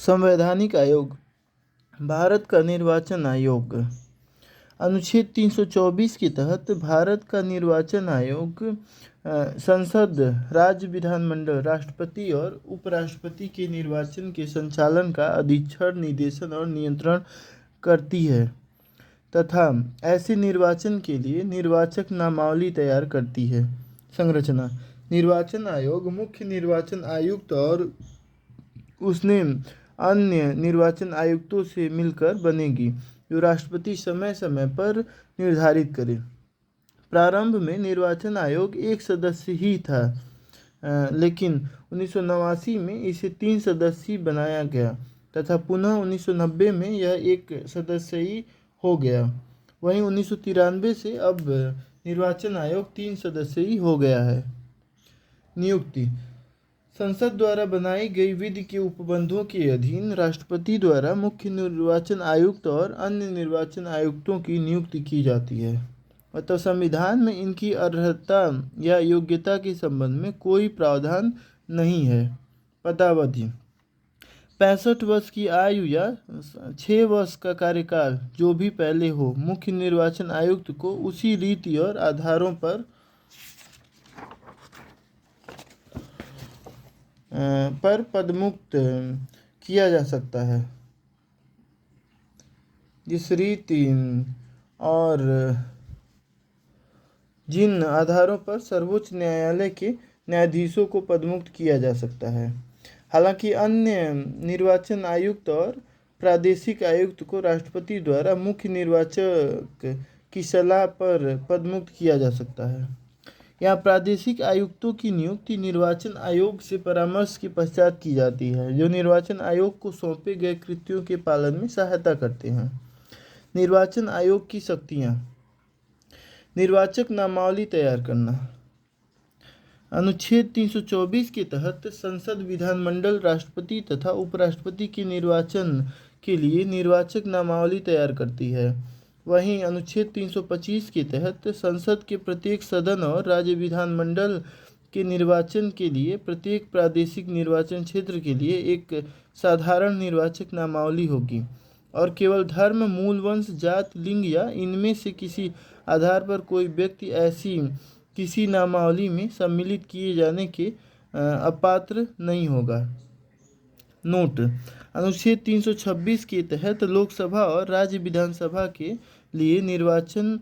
संवैधानिक आयोग। भारत का निर्वाचन आयोग। अनुच्छेद 324 के तहत भारत का निर्वाचन आयोग संसद, राज्य विधानमंडल, राष्ट्रपति और उपराष्ट्रपति के निर्वाचन के संचालन का अधीक्षण, निर्देशन और नियंत्रण करती है तथा ऐसे निर्वाचन के लिए निर्वाचक नामावली तैयार करती है। संरचना। निर्वाचन आयोग मुख्य निर्वाचन आयुक्त और उसने अन्य निर्वाचन आयुक्तों से मिलकर बनेगी, जो राष्ट्रपति समय समय पर निर्धारित करे। प्रारंभ में निर्वाचन आयोग एक सदस्य ही था, लेकिन 1989 में इसे 3 सदस्यीय बनाया गया तथा पुनः 1990 में यह एक सदस्यीय हो गया। वहीं 1993 से अब निर्वाचन आयोग 3 सदस्यीय हो गया है। नियुक्ति। संसद द्वारा बनाई गई विधि के उपबंधों के अधीन राष्ट्रपति द्वारा मुख्य निर्वाचन आयुक्त और अन्य निर्वाचन आयुक्तों की नियुक्ति की जाती है। अतः संविधान में इनकी अर्हता या योग्यता के संबंध में कोई प्रावधान नहीं है। पदावधि। 65 वर्ष की आयु या 6 वर्ष का कार्यकाल जो भी पहले हो, मुख्य निर्वाचन आयुक्त को उसी रीति और आधारों पर पदमुक्त किया जा सकता है। जिस रीति और जिन आधारों पर सर्वोच्च न्यायालय के न्यायाधीशों को पदमुक्त किया जा सकता है। हालांकि अन्य निर्वाचन आयुक्त और प्रादेशिक आयुक्त को राष्ट्रपति द्वारा मुख्य निर्वाचक की सलाह पर पदमुक्त किया जा सकता है। यहाँ प्रादेशिक आयुक्तों की नियुक्ति निर्वाचन आयोग से परामर्श के पश्चात की जाती है, जो निर्वाचन आयोग को सौंपे गए कृत्यों के पालन में सहायता करते हैं। निर्वाचन आयोग की शक्तियाँ। निर्वाचक नामावली तैयार करना। अनुच्छेद 324 के तहत संसद, विधानमंडल, राष्ट्रपति तथा उपराष्ट्रपति के निर्वाचन के लिए निर्वाचक नामावली तैयार करती है। वहीं अनुच्छेद 325 के तहत संसद के प्रत्येक सदन और राज्य विधानमंडल के निर्वाचन के लिए प्रत्येक प्रादेशिक निर्वाचन क्षेत्र के लिए एक साधारण निर्वाचक नामावली होगी और केवल धर्म, मूल वंश, जात, लिंग या इनमें से किसी आधार पर कोई व्यक्ति ऐसी किसी नामावली में सम्मिलित किए जाने के अपात्र नहीं होगा। नोट। अनुच्छेद 326 के तहत लोकसभा और राज्य विधानसभा के लिए निर्वाचन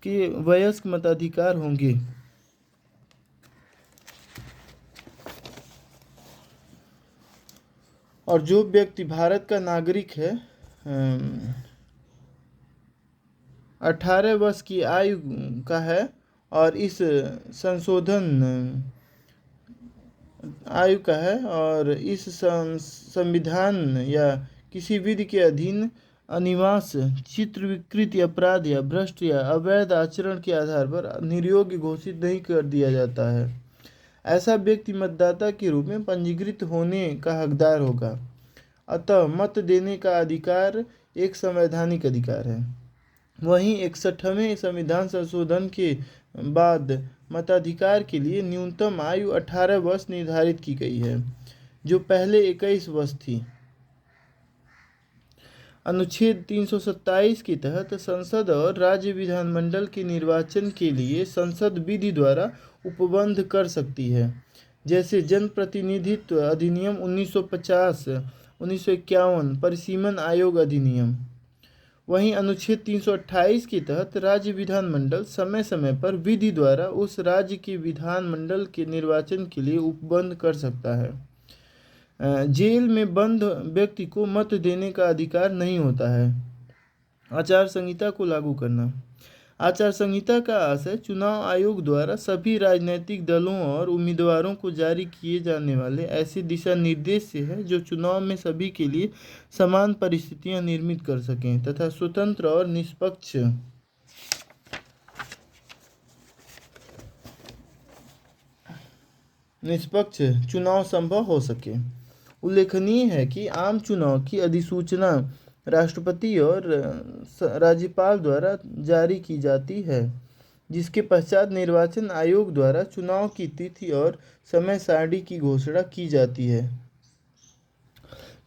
के वयस्क मताधिकार होंगे। और जो व्यक्ति भारत का नागरिक है, 18 वर्ष की आयु का है और इस संविधान या किसी विधि के अधीन अनिवास, चित्रविकृत अपराध या भ्रष्ट या अवैध आचरण के आधार पर निर्योग्य घोषित नहीं कर दिया जाता है, ऐसा व्यक्ति मतदाता के रूप में पंजीकृत होने का हकदार होगा। अतः मत देने का अधिकार एक संवैधानिक अधिकार है। वहीं 61वें संविधान संशोधन के बाद मताधिकार के लिए न्यूनतम आयु 18 वर्ष निर्धारित की गई है, जो पहले 21 वर्ष थी। अनुच्छेद 327 के तहत संसद और राज्य विधानमंडल के निर्वाचन के लिए संसद विधि द्वारा उपबंध कर सकती है, जैसे जनप्रतिनिधित्व अधिनियम 1950, 1951, परिसीमन आयोग अधिनियम। वहीं अनुच्छेद 328 के तहत राज्य विधानमंडल समय समय पर विधि द्वारा उस राज्य के विधानमंडल के निर्वाचन के लिए उपबंध कर सकता है। जेल में बंद व्यक्ति को मत देने का अधिकार नहीं होता है। आचार संहिता को लागू करना। आचार संहिता का आशय चुनाव आयोग द्वारा सभी राजनीतिक दलों और उम्मीदवारों को जारी किए जाने वाले ऐसे दिशा निर्देश से है जो चुनाव में सभी के लिए समान परिस्थितियां निर्मित कर सकें तथा स्वतंत्र और निष्पक्ष चुनाव संभव हो सके। उल्लेखनीय है कि आम चुनाव की अधिसूचना राष्ट्रपति और राज्यपाल द्वारा जारी की जाती है, जिसके पश्चात निर्वाचन आयोग द्वारा चुनाव की तिथि और समय सारणी की घोषणा की जाती है।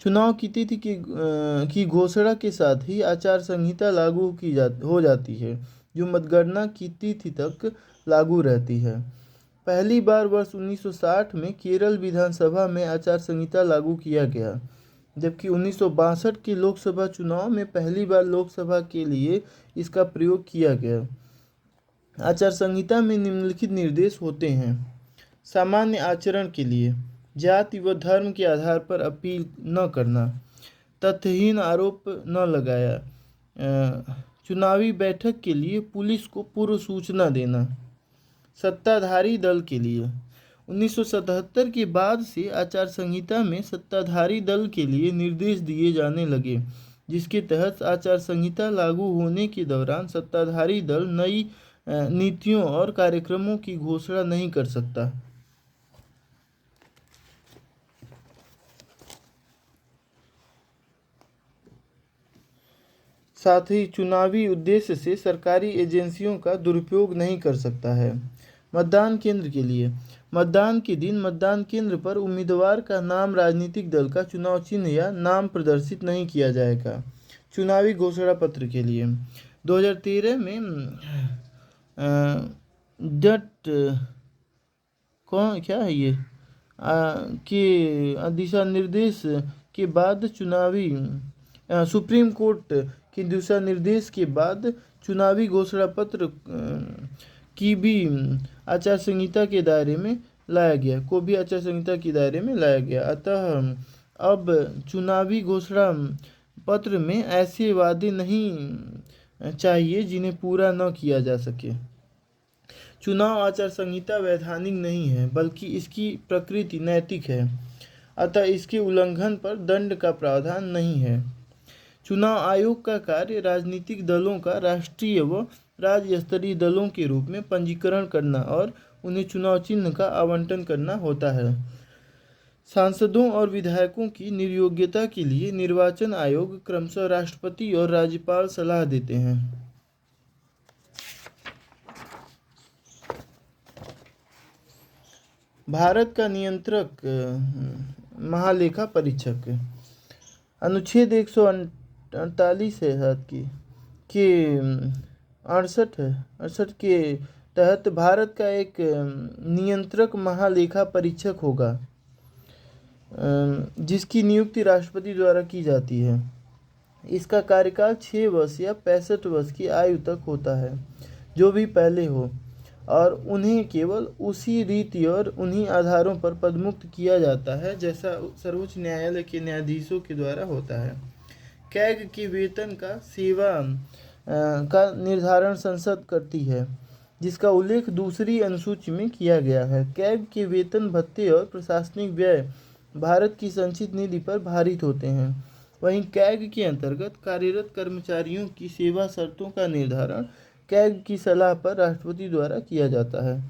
चुनाव की तिथि की घोषणा के साथ ही आचार संहिता लागू हो जाती है, जो मतगणना की तिथि तक लागू रहती है। पहली बार वर्ष 1960 में केरल विधानसभा में आचार संहिता लागू किया गया, जबकि 1962 के लोकसभा चुनाव में पहली बार लोकसभा के लिए इसका प्रयोग किया गया। आचार संहिता में निम्नलिखित निर्देश होते हैं। सामान्य आचरण के लिए जाति व धर्म के आधार पर अपील न करना, तथ्यहीन आरोप न लगाया, चुनावी बैठक के लिए पुलिस को पूर्व सूचना देना। सत्ताधारी दल के लिए 1977 के बाद से आचार संहिता में सत्ताधारी दल के लिए निर्देश दिए जाने लगे, जिसके तहत आचार संहिता लागू होने के दौरान सत्ताधारी दल नई नीतियों और कार्यक्रमों की घोषणा नहीं कर सकता। साथ ही चुनावी उद्देश्य से सरकारी एजेंसियों का दुरुपयोग नहीं कर सकता है। मतदान केंद्र के लिए मतदान के दिन मतदान केंद्र पर उम्मीदवार का नाम, राजनीतिक दल का चुनाव चिन्ह या नाम प्रदर्शित नहीं किया जाएगा। चुनावी घोषणा पत्र के लिए 2013 में क्या है ये के दिशा निर्देश के बाद सुप्रीम कोर्ट के दिशा निर्देश के बाद चुनावी घोषणा पत्र की भी आचार संहिता के दायरे में लाया गया अतः अब चुनावी घोषणा पत्र में ऐसे वादे नहीं चाहिए जिन्हें पूरा न किया जा सके। चुनाव आचार संहिता वैधानिक नहीं है, बल्कि इसकी प्रकृति नैतिक है, अतः इसके उल्लंघन पर दंड का प्रावधान नहीं है। चुनाव आयोग का कार्य राजनीतिक दलों का राष्ट्रीय व राज्य स्तरीय दलों के रूप में पंजीकरण करना और उन्हें चुनाव चिन्ह का आवंटन करना होता है। सांसदों और विधायकों की निर्योग्यता के लिए निर्वाचन आयोग क्रमशः राष्ट्रपति और राज्यपाल सलाह देते हैं। भारत का नियंत्रक महालेखा परीक्षक अनुच्छेद 148 है के 68 के तहत भारत का एक नियंत्रक महालेखा परीक्षक होगा, जिसकी नियुक्ति राष्ट्रपति द्वारा की जाती है। इसका कार्यकाल 6 वर्ष या 65 वर्ष की आयु तक होता है, जो भी पहले हो, और उन्हें केवल उसी रीति और उन्हीं आधारों पर पदमुक्त किया जाता है जैसा सर्वोच्च न्यायालय के न्यायाधीशों के द्वारा होता है। कैग के वेतन का सेवा का निर्धारण संसद करती है, जिसका उल्लेख दूसरी अनुसूची में किया गया है। कैग के वेतन, भत्ते और प्रशासनिक व्यय भारत की संचित निधि पर भारित होते हैं। वहीं कैग के अंतर्गत कार्यरत कर्मचारियों की सेवा शर्तों का निर्धारण कैग की सलाह पर राष्ट्रपति द्वारा किया जाता है।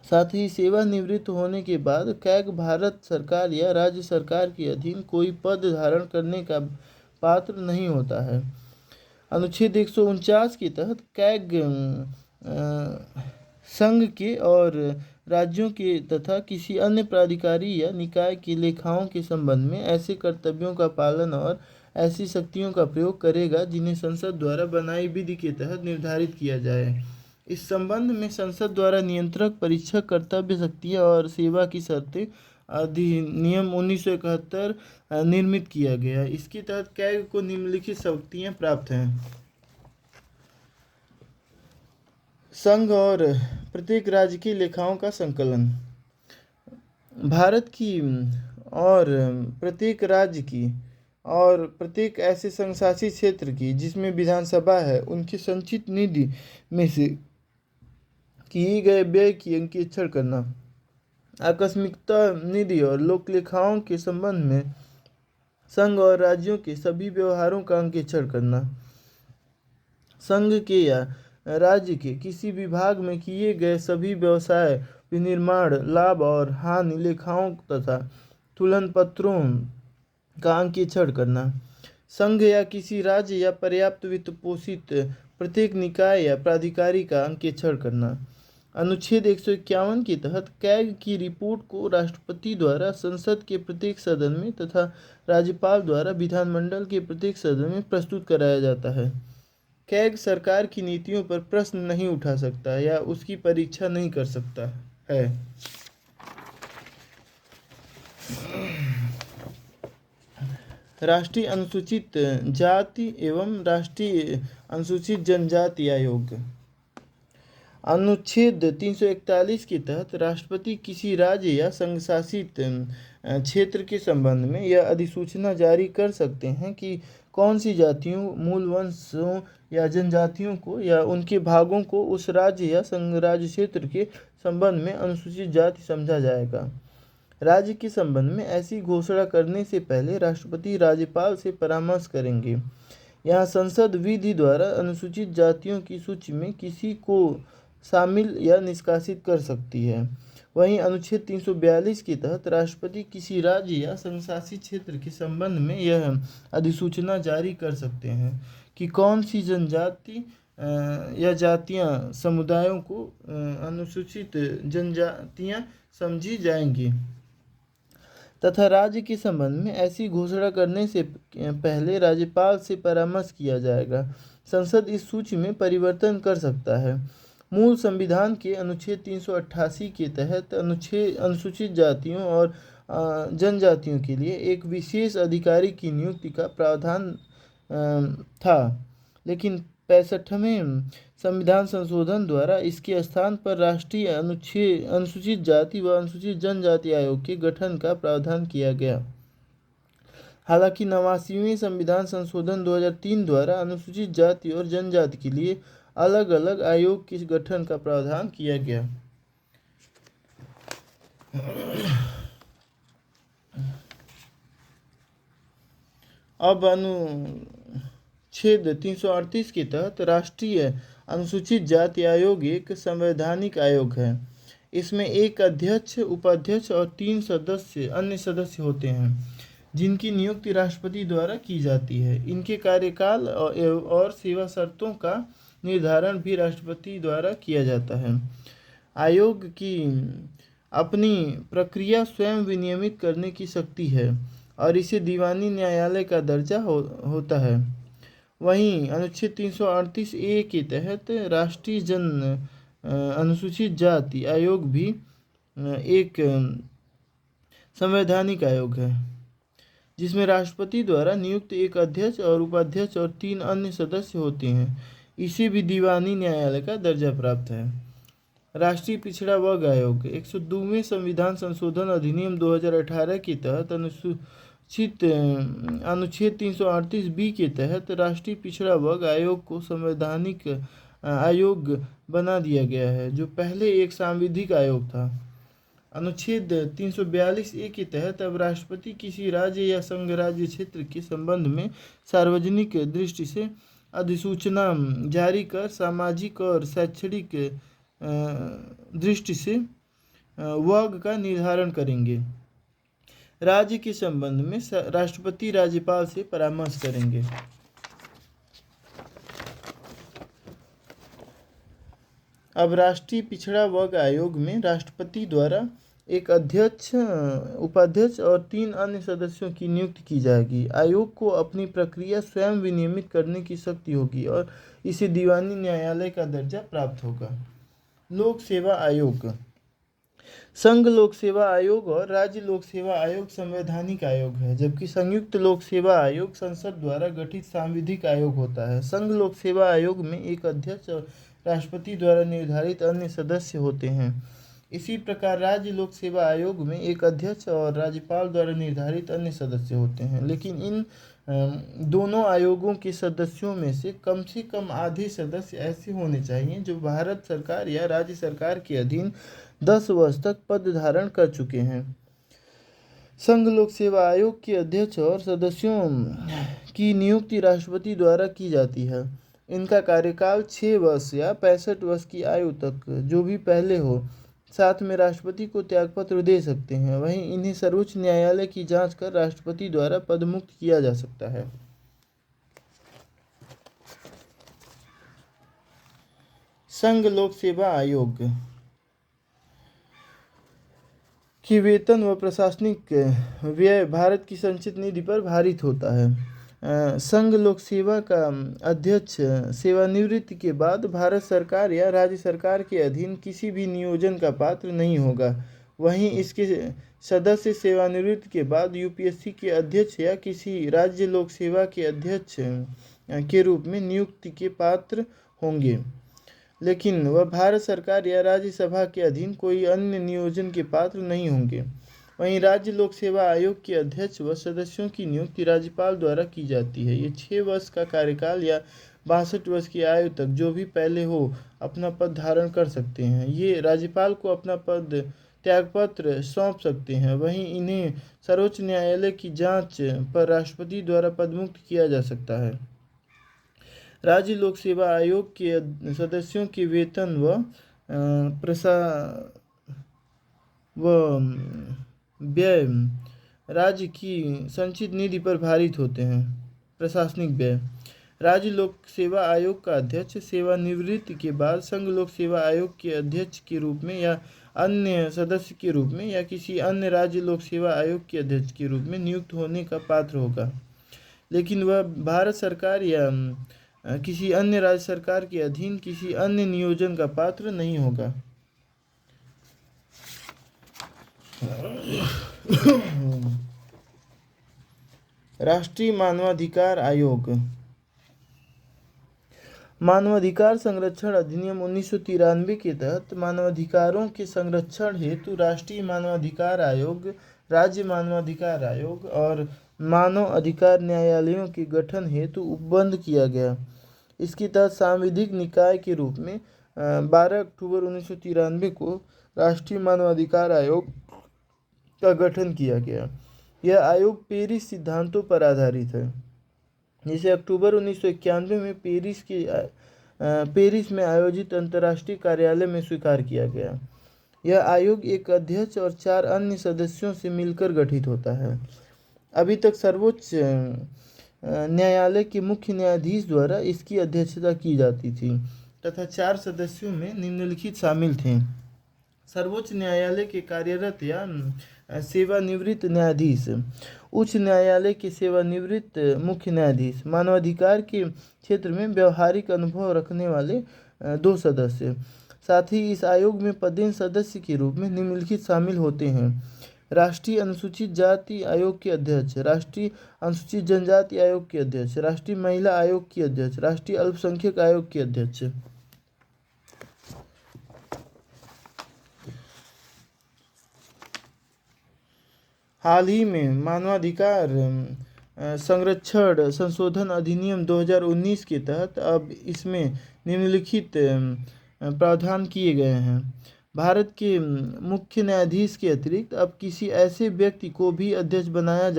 साथ ही सेवानिवृत्त होने के बाद कैग भारत सरकार या राज्य सरकार के अधीन कोई पद धारण करने का पात्र नहीं होता है। अनुच्छेद 149 के तहत कैग संघ के और राज्यों के तथा किसी अन्य प्राधिकारी या निकाय के लेखाओं के संबंध में ऐसे कर्तव्यों का पालन और ऐसी शक्तियों का प्रयोग करेगा जिन्हें संसद द्वारा बनाई विधि के तहत निर्धारित किया जाए। इस संबंध में संसद द्वारा नियंत्रक, परीक्षक, कर्तव्य, शक्तियाँ और सेवा की शर्तें अधिनियम 1971 निर्मित किया गया। इसके तहत कैग को निम्नलिखित शक्तियाँ प्राप्त हैं। संघ और प्रत्येक राज्य की लेखाओं का संकलन। भारत की और प्रत्येक राज्य की और प्रत्येक ऐसे संघशासित क्षेत्र की जिसमें विधानसभा है, उनकी संचित निधि में से किए गए व्यय की अंकेक्षण करना। आकस्मिकता निधि और लोक लेखाओं के संबंध में संघ और राज्यों के सभी व्यवहारों का अंकेक्षण करना। संघ के या राज्य के किसी विभाग में किए गए सभी व्यवसाय, विनिर्माण, लाभ और हानि लेखाओं तथा तुलन पत्रों का अंकेक्षण करना। संघ या किसी राज्य या पर्याप्त वित्त पोषित प्रत्येक निकाय या प्राधिकारी का अंकेक्षण करना। अनुच्छेद 151 के तहत कैग की रिपोर्ट को राष्ट्रपति द्वारा संसद के प्रत्येक सदन में तथा राज्यपाल द्वारा विधानमंडल के प्रत्येक सदन में प्रस्तुत कराया जाता है। कैग सरकार की नीतियों पर प्रश्न नहीं उठा सकता या उसकी परीक्षा नहीं कर सकता है। राष्ट्रीय अनुसूचित जाति एवं राष्ट्रीय अनुसूचित जनजाति आयोग। अनुच्छेद 341 के तहत राष्ट्रपति किसी राज्य या संघ शासित क्षेत्र के संबंध में यह अधिसूचना जारी कर सकते हैं कि कौन सी जातियों, मूल वंशों या जनजातियों को या उनके भागों को उस राज्य या संघ राज्य क्षेत्र के संबंध में अनुसूचित जाति समझा जाएगा। राज्य के संबंध में ऐसी घोषणा करने से पहले राष्ट्रपति राज्यपाल से परामर्श करेंगे। यहाँ संसद विधि द्वारा अनुसूचित जातियों की सूची में किसी को शामिल या निष्कासित कर सकती है। वहीं अनुच्छेद 342 के तहत राष्ट्रपति किसी राज्य या संघशासित क्षेत्र के संबंध में यह अधिसूचना जारी कर सकते हैं कि कौन सी जनजाति या जातियां समुदायों को अनुसूचित जनजातियां समझी जाएंगी तथा राज्य के संबंध में ऐसी घोषणा करने से पहले राज्यपाल से परामर्श किया जाएगा। संसद इस सूची में परिवर्तन कर सकता है। मूल संविधान के अनुच्छेद 388 के तहत अनुसूचित जातियों और जनजातियों के लिए एक विशेष अधिकारी की नियुक्ति का प्रावधान था, लेकिन 65वें संविधान संशोधन द्वारा इसके स्थान पर राष्ट्रीय अनुसूचित जाति व अनुसूचित जनजाति आयोग के गठन का प्रावधान किया गया। हालांकि 89वें संविधान संशोधन 2003 द्वारा अनुसूचित जाति और जनजाति के लिए अलग अलग आयोग के गठन का प्रावधान किया गया। अब अनुच्छेद 338 के तहत राष्ट्रीय अनुसूचित जाति आयोग एक संवैधानिक आयोग है। इसमें एक अध्यक्ष, उपाध्यक्ष और 3 अन्य सदस्य होते हैं जिनकी नियुक्ति राष्ट्रपति द्वारा की जाती है। इनके कार्यकाल और सेवा शर्तों का निर्धारण भी राष्ट्रपति द्वारा किया जाता है। आयोग की अपनी प्रक्रिया स्वयं विनियमित करने की शक्ति है और इसे दीवानी न्यायालय का दर्जा होता है। वहीं अनुच्छेद 338 ए के तहत राष्ट्रीय अनुसूचित जाति आयोग भी एक संवैधानिक आयोग है जिसमें राष्ट्रपति द्वारा नियुक्त एक अध्यक्ष और उपाध्यक्ष और 3 अन्य सदस्य होते हैं। इसे भी दीवानी न्यायालय का दर्जा प्राप्त है। राष्ट्रीय पिछड़ा वर्ग आयोग 102वें संविधान संशोधन अधिनियम 2018 के तहत अनुच्छेद 338 बी के तहत राष्ट्रीय पिछड़ा वर्ग आयोग को संवैधानिक आयोग बना दिया गया है, जो पहले एक सांविधिक आयोग था। अनुच्छेद 342 ए के तहत अब राष्ट्रपति किसी राज्य या संघ राज्य क्षेत्र के संबंध में सार्वजनिक दृष्टि से अधिसूचना जारी कर सामाजिक और शैक्षणिक दृष्टि से वर्ग का निर्धारण करेंगे। राज्य के संबंध में राष्ट्रपति राज्यपाल से परामर्श करेंगे। अब राष्ट्रीय पिछड़ा वर्ग आयोग में राष्ट्रपति द्वारा एक अध्यक्ष, उपाध्यक्ष और 3 अन्य सदस्यों की नियुक्ति की जाएगी। आयोग को अपनी प्रक्रिया स्वयं विनियमित करने की शक्ति होगी और इसे दीवानी न्यायालय का दर्जा प्राप्त होगा। लोक सेवा आयोग संघ लोक सेवा आयोग और राज्य लोक सेवा आयोग संवैधानिक आयोग है, जबकि संयुक्त लोक सेवा आयोग संसद द्वारा गठित सांविधिक आयोग होता है। संघ लोक सेवा आयोग में एक अध्यक्ष और राष्ट्रपति द्वारा निर्धारित अन्य सदस्य होते हैं। इसी प्रकार राज्य लोक सेवा आयोग में एक अध्यक्ष और राज्यपाल द्वारा निर्धारित अन्य सदस्य होते हैं, लेकिन इन दोनों आयोगों के सदस्यों में से कम आधे सदस्य ऐसे होने चाहिए जो भारत सरकार या राज्य सरकार के अधीन 10 वर्ष तक पद धारण कर चुके हैं। संघ लोक सेवा आयोग के अध्यक्ष और सदस्यों की नियुक्ति राष्ट्रपति द्वारा की जाती है। इनका कार्यकाल 6 वर्ष या 65 वर्ष की आयु तक, जो भी पहले हो, साथ में राष्ट्रपति को त्यागपत्र दे सकते हैं। वहीं इन्हें सर्वोच्च न्यायालय की जांच कर राष्ट्रपति द्वारा पदमुक्त किया जा सकता है। संघ लोक सेवा आयोग कि वेतन व प्रशासनिक व्यय भारत की संचित निधि पर भारित होता है। संघ लोक सेवा का अध्यक्ष सेवानिवृत्ति के बाद भारत सरकार या राज्य सरकार के अधीन किसी भी नियोजन का पात्र नहीं होगा। वहीं इसके सदस्य सेवानिवृत्ति के बाद यूपीएससी के अध्यक्ष या किसी राज्य लोक सेवा के अध्यक्ष के रूप में नियुक्ति के पात्र होंगे, लेकिन वह भारत सरकार या राज्यसभा के अधीन कोई अन्य नियोजन के पात्र नहीं होंगे। वहीं राज्य लोक सेवा आयोग के अध्यक्ष व सदस्यों की नियुक्ति राज्यपाल द्वारा की जाती है। ये 6 वर्ष का कार्यकाल या 62 वर्ष की आयु तक जो भी पहले हो अपना पद धारण कर सकते हैं। ये राज्यपाल को अपना पद त्यागपत्र सौंप सकते हैं। वहीं इन्हें सर्वोच्च न्यायालय की जांच पर राष्ट्रपति द्वारा पदमुक्त किया जा सकता है। राज्य लोक सेवा आयोग के सदस्यों के वेतन व व्यय राज्य की संचित निधि पर भारित होते हैं। प्रशासनिक व्यय राज्य लोक सेवा आयोग का अध्यक्ष सेवानिवृत्ति के बाद संघ लोक सेवा आयोग के अध्यक्ष के रूप में या अन्य सदस्य के रूप में या किसी अन्य राज्य लोक सेवा आयोग के अध्यक्ष के रूप में नियुक्त होने का पात्र होगा, लेकिन वह भारत सरकार या किसी अन्य राज्य सरकार के अधीन किसी अन्य नियोजन का पात्र नहीं होगा। राष्ट्रीय मानवाधिकार आयोग। मानवाधिकार संरक्षण अधिनियम 1993 के तहत मानवाधिकारों के संरक्षण हेतु राष्ट्रीय मानवाधिकार आयोग, राज्य मानवाधिकार आयोग और मानव अधिकार न्यायालयों के गठन हेतु उपबंध किया गया। इसके तहत सांविधिक निकाय के रूप में 12 अक्टूबर 1993 को राष्ट्रीय मानवाधिकार आयोग का गठन किया गया। यह आयोग पेरिस सिद्धांतों पर आधारित है, जिसे अक्टूबर 1991 में पेरिस में आयोजित अंतर्राष्ट्रीय कार्यालय में स्वीकार किया गया। यह आयोग एक अध्यक्ष और 4 अन्य सदस्यों से मिलकर गठित होता है। अभी तक सर्वोच्च न्यायालय के मुख्य न्यायाधीश द्वारा इसकी अध्यक्षता की जाती थी तथा 4 सदस्यों में निम्नलिखित शामिल थे: सर्वोच्च न्यायालय के कार्यरत या सेवानिवृत्त न्यायाधीश, उच्च न्यायालय के सेवानिवृत्त मुख्य न्यायाधीश, मानवाधिकार के क्षेत्र में व्यवहारिक अनुभव रखने वाले 2 सदस्य। साथ ही इस आयोग में पदेन सदस्य के रूप में निम्नलिखित शामिल होते हैं: राष्ट्रीय अनुसूचित जाति आयोग के अध्यक्ष, राष्ट्रीय अनुसूचित जनजाति आयोग के अध्यक्ष, राष्ट्रीय महिला आयोग की अध्यक्ष, राष्ट्रीय अल्पसंख्यक आयोग के अध्यक्ष। हाल ही में मानवाधिकार संरक्षण संशोधन अधिनियम 2019 के तहत अब इसमें निम्नलिखित प्रावधान किए गए हैं: भारत के मुख्य न्यायाधीश के अतिरिक्त अब किसी ऐसे व्यक्ति को भी अध्यक्ष बनाया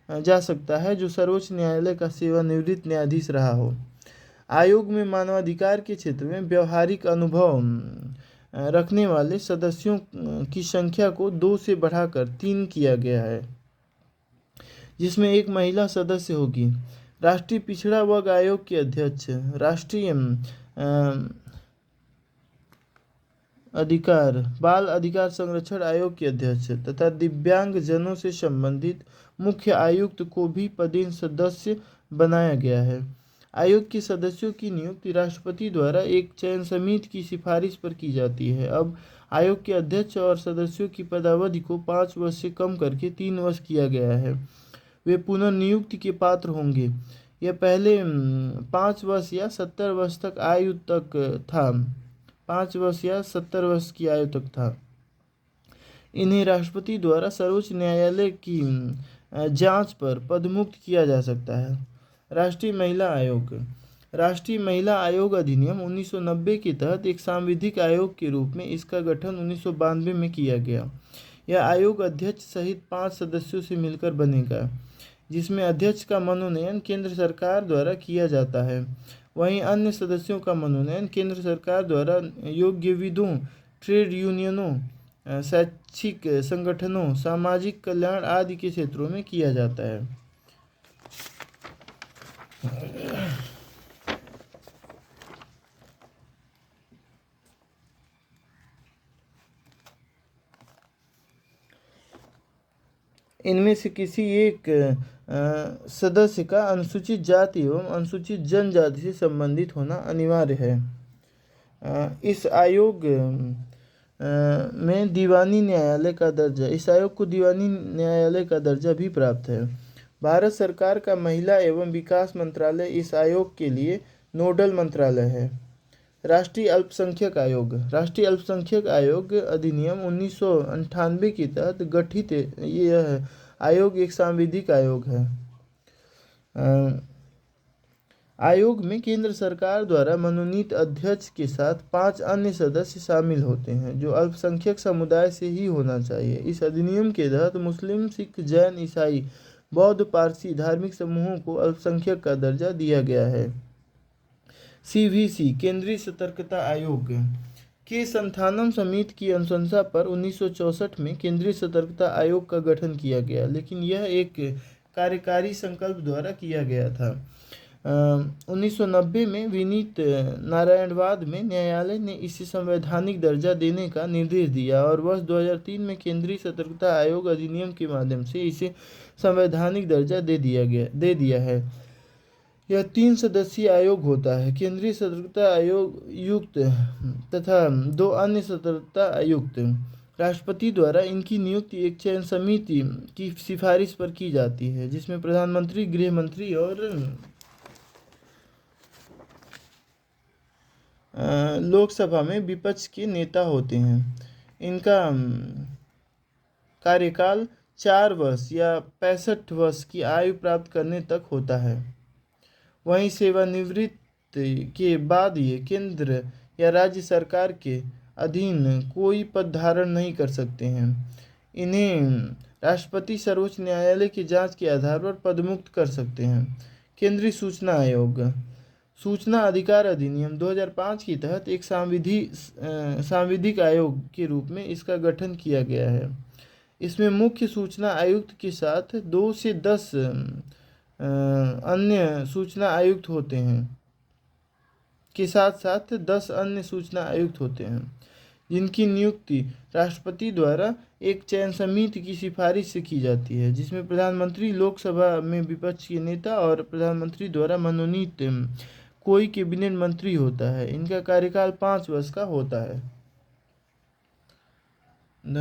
जा सकता है जो सर्वोच्च न्यायालय का सेवानिवृत्त न्यायाधीश रहा हो। आयोग में मानवाधिकार के क्षेत्र में व्यवहारिक अनुभव रखने वाले सदस्यों की संख्या को 2 से बढ़ाकर 3 किया गया है, जिसमें एक महिला सदस्य होगी। राष्ट्रीय पिछड़ा वर्ग आयोग के अध्यक्ष, राष्ट्रीय बाल अधिकार संरक्षण आयोग के अध्यक्ष तथा दिव्यांग जनों से संबंधित मुख्य आयुक्त को भी पदेन सदस्य बनाया गया है। आयोग के सदस्यों की नियुक्ति राष्ट्रपति द्वारा एक चयन समिति की सिफारिश पर की जाती है। अब आयोग के अध्यक्ष और सदस्यों की पदावधि को 5 वर्ष से कम करके 3 वर्ष किया गया है। वे पुनर्नियुक्ति के पात्र होंगे। यह पहले 5 वर्ष या 70 वर्ष तक आयु तक था 5 वर्ष या 70 वर्ष की आयु तक था। इन्हें राष्ट्रपति द्वारा सर्वोच्च न्यायालय की जांच पर पदमुक्त किया जा सकता है। राष्ट्रीय महिला आयोग। राष्ट्रीय महिला आयोग अधिनियम 1990 के तहत एक सांविधिक आयोग के रूप में इसका गठन 1992 में किया गया। यह आयोग अध्यक्ष सहित 5 सदस्यों से मिलकर बनेगा, जिसमें अध्यक्ष का मनोनयन केंद्र सरकार द्वारा किया जाता है। वहीं अन्य सदस्यों का मनोनयन केंद्र सरकार द्वारा योग्यविदों, ट्रेड यूनियनों, शैक्षिक संगठनों, सामाजिक कल्याण आदि के क्षेत्रों में किया जाता है। इनमें से किसी एक सदस्य का अनुसूचित जाति एवं अनुसूचित जनजाति से संबंधित होना अनिवार्य है। इस आयोग में दीवानी न्यायालय का दर्जा इस आयोग को दीवानी न्यायालय का दर्जा भी प्राप्त है। भारत सरकार का महिला एवं विकास मंत्रालय इस आयोग के लिए नोडल मंत्रालय है। राष्ट्रीय अल्पसंख्यक आयोग अधिनियम 1998 के तहत गठित यह आयोग एक सांविधिक आयोग है। आयोग में केंद्र सरकार द्वारा मनोनीत अध्यक्ष के साथ 5 अन्य सदस्य शामिल होते हैं, जो अल्पसंख्यक समुदाय से ही होना चाहिए। इस अधिनियम के तहत मुस्लिम, सिख, जैन, ईसाई, बौद्ध, पारसी धार्मिक समूहों को अल्पसंख्यक का दर्जा दिया गया है। CVC केंद्रीय सतर्कता आयोग के संथानम समिति की अनुशंसा पर 1964 में केंद्रीय सतर्कता आयोग का गठन किया गया, लेकिन यह एक कार्यकारी संकल्प द्वारा किया गया था। 1990 में विनीत नारायणवाद में न्यायालय ने इसे संवैधानिक दर्जा देने का निर्देश दिया और वर्ष 2003 में केंद्रीय सतर्कता आयोग अधिनियम के माध्यम से इसे संवैधानिक दर्जा दे दिया है। यह 3 सदस्यीय आयोग होता है, केंद्रीय सतर्कता आयोग युक्त तथा 2 अन्य सतर्कता आयुक्त। राष्ट्रपति द्वारा इनकी नियुक्ति एक चयन समिति की सिफारिश पर की जाती है, जिसमें प्रधानमंत्री, गृह मंत्री और लोकसभा में विपक्ष के नेता होते हैं। इनका कार्यकाल 4 वर्ष या 65 वर्ष की आयु प्राप्त करने तक होता है। वहीं सेवानिवृत्ति के बाद ये केंद्र या राज्य सरकार के अधीन कोई पद धारण नहीं कर सकते हैं। इन्हें राष्ट्रपति सर्वोच्च न्यायालय की जांच के आधार पर पदमुक्त कर सकते हैं। केंद्रीय सूचना आयोग सूचना अधिकार अधिनियम 2005 के तहत एक सांविधिक आयोग के रूप में इसका गठन किया गया है। इसमें मुख्य सूचना आयुक्त के साथ 2 से 10 अन्य सूचना आयुक्त होते हैं जिनकी नियुक्ति राष्ट्रपति द्वारा एक चयन समिति की सिफारिश से की जाती है, जिसमें प्रधानमंत्री, लोकसभा में विपक्ष के नेता और प्रधानमंत्री द्वारा मनोनीत कोई कैबिनेट मंत्री होता है। इनका कार्यकाल 5 वर्ष का होता है।